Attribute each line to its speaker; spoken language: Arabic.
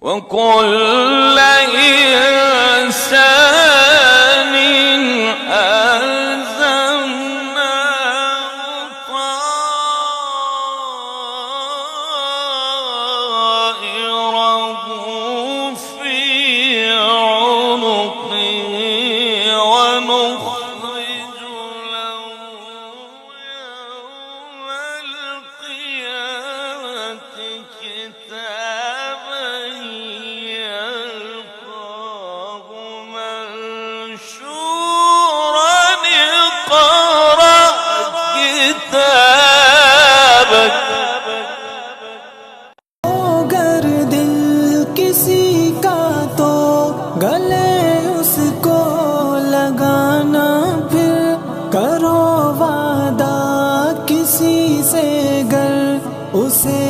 Speaker 1: وكل إنسان ألزمناه طائره في عنقه ونخرج له يوم القيامة كتابا يلقاه منشورا اقرأ كتابك
Speaker 2: अगर दिल किसी का तो गले उसको लगाना, फिर करो वादा किसी से गर उसे